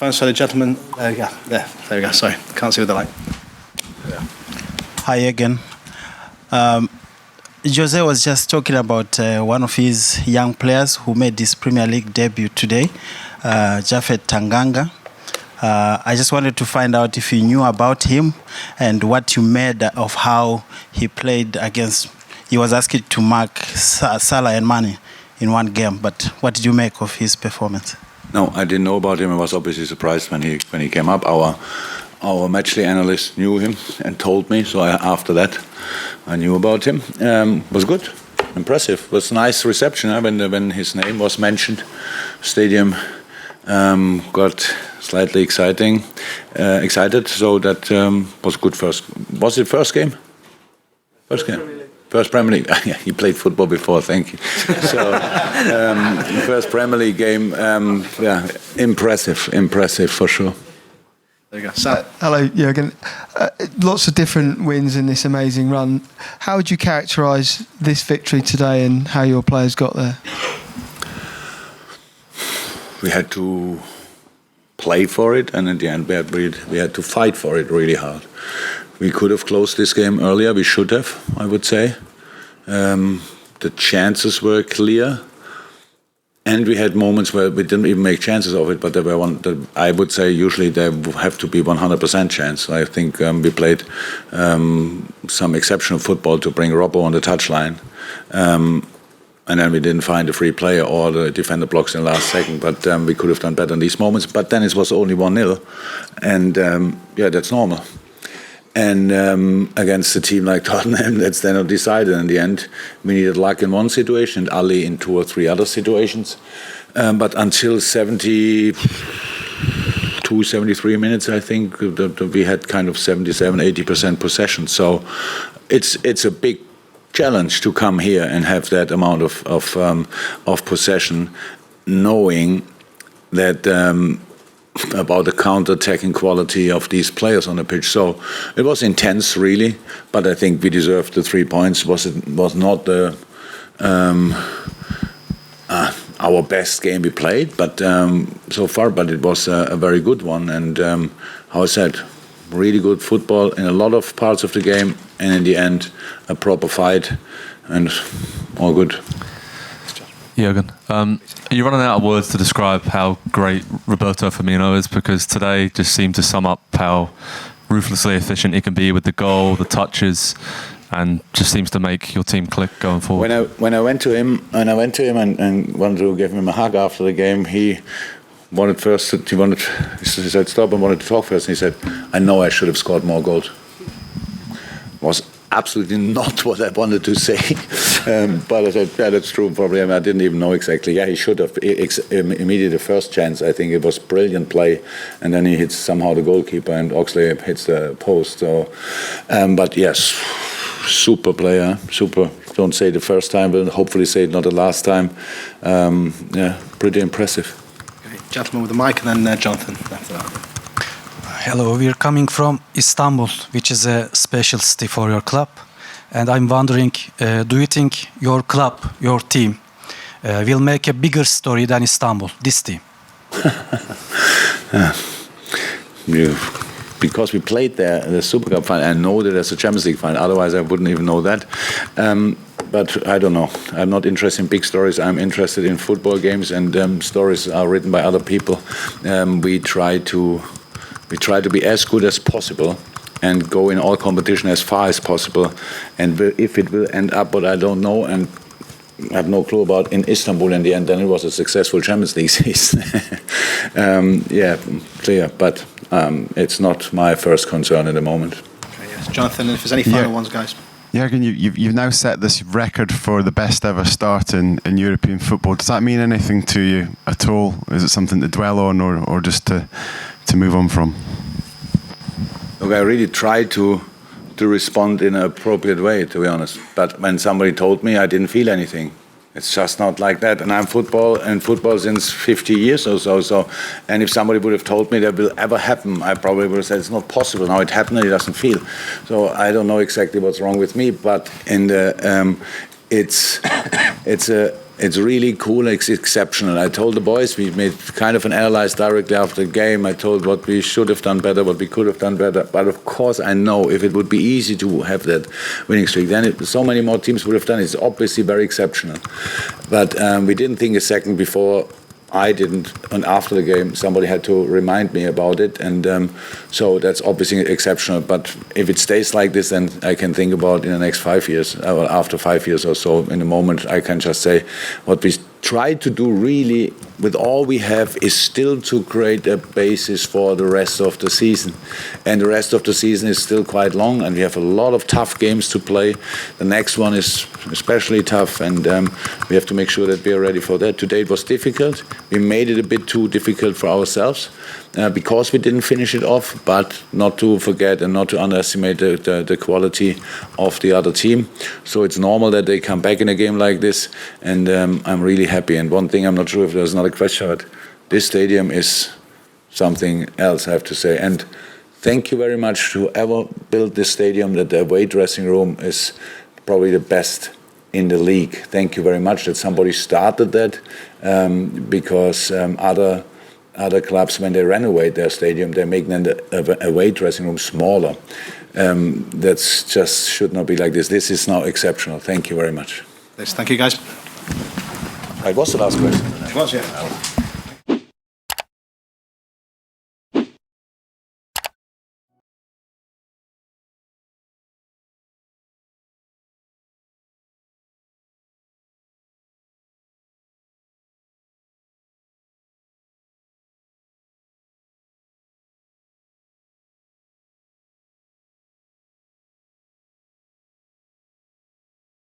Microphone, so the gentleman, there we go, sorry, can't see with the light. Yeah. Hi again. Jose was just talking about one of his young players who made his Premier League debut today, Japhet Tanganga. I just wanted to find out if you knew about him and what you made of how he played against. He was asked to mark Salah and Mane in one game, but what did you make of his performance? No, I didn't know about him. I was obviously surprised when he came up. Our matchday analyst knew him and told me. So after that, I knew about him. Was good, impressive. Was a nice reception when his name was mentioned. Stadium got slightly excited. So that was good. Was it first game? First game. First Premier League. Yeah, he played football before. Thank you. So first Premier League game. Impressive for sure. There you go. Sam. Hello, Jurgen. Lots of different wins in this amazing run. How would you characterise this victory today and how your players got there? We had to play for it, and in the end, we had to fight for it really hard. We could have closed this game earlier. We should have, I would say. The chances were clear. And we had moments where we didn't even make chances of it, but there were I would say usually there have to be 100% chance. I think we played some exceptional football to bring Robbo on the touchline. And then we didn't find a free player or the defender blocks in the last second. But we could have done better in these moments. But then it was only 1-0. And that's normal. And against a team like Tottenham, that's then decided in the end. We needed luck in one situation and Ali in 2 or 3 other situations. But until 72, 73 minutes, I think, we had kind of 77, 80% possession. So it's a big challenge to come here and have that amount of possession, knowing that about the counter-attacking quality of these players on the pitch. So it was intense, really, but I think we deserved the 3 points. Was not our best game we played, but so far. But it was a very good one, and how I said, really good football in a lot of parts of the game, and in the end, a proper fight, and all good. Jurgen, you're running out of words to describe how great Roberto Firmino is, because today just seemed to sum up how ruthlessly efficient he can be with the goal, the touches, and just seems to make your team click going forward. When I went to him and wanted to give him a hug after the game, he said stop and wanted to talk first, and he said, "I know I should have scored more goals." Was absolutely not what I wanted to say, but I said, yeah, that's true, probably. I didn't even know exactly. Yeah, he should have. Immediately the first chance, I think it was brilliant play, and then he hits somehow the goalkeeper, and Oxley hits the post. So, but yes, super player, super. Don't say the first time, but hopefully say it not the last time. Pretty impressive. Okay, gentleman with the mic, and then Jonathan after that. Hello, we're coming from Istanbul, which is a special city for your club. And I'm wondering, do you think your club, your team, will make a bigger story than Istanbul, this team? Because we played there in the Super Cup final, I know that there's a Champions League final, otherwise I wouldn't even know that. But I don't know. I'm not interested in big stories. I'm interested in football games, and stories are written by other people. We try to be as good as possible and go in all competition as far as possible. And if it will end up, what I don't know and have no clue about, in Istanbul in the end, then it was a successful Champions League season. Clear. But it's not my first concern at the moment. Okay, yes. Jonathan, if there's any final ones, guys. Jurgen, you've now set this record for the best ever start in European football. Does that mean anything to you at all? Is it something to dwell on, or just to move on from? Look, I really tried to respond in an appropriate way, to be honest. But when somebody told me, I didn't feel anything. It's just not like that. And I'm football since 50 years or so. And if somebody would have told me that will ever happen, I probably would have said it's not possible. Now it happened and it doesn't feel. So I don't know exactly what's wrong with me. But in the it's it's really cool. It's exceptional. I told the boys, we made kind of an analysis directly after the game. I told what we should have done better, what we could have done better. But of course, I know if it would be easy to have that winning streak, then so many more teams would have done it. It's obviously very exceptional. But we didn't think a second before. I didn't, and after the game, somebody had to remind me about it, and so that's obviously exceptional. But if it stays like this, then I can think about in the next 5 years, or after 5 years or so. In the moment, I can just say what we try to do really with all we have is still to create a basis for the rest of the season. And the rest of the season is still quite long, and we have a lot of tough games to play. The next one is especially tough, and we have to make sure that we are ready for that. Today it was difficult. We made it a bit too difficult for ourselves because we didn't finish it off, but not to forget and not to underestimate the quality of the other team. So it's normal that they come back in a game like this, and I'm really happy. And one thing, I'm not sure if there's another question, but this stadium is something else, I have to say. And thank you very much to whoever built this stadium, that the away dressing room is probably the best in the league. Thank you very much that somebody started that, because other clubs, when they renovate their stadium, they make then the away dressing room smaller. That's just should not be like this. This is now exceptional. Thank you very much. Thank you, guys. It was the last question. It was, yeah.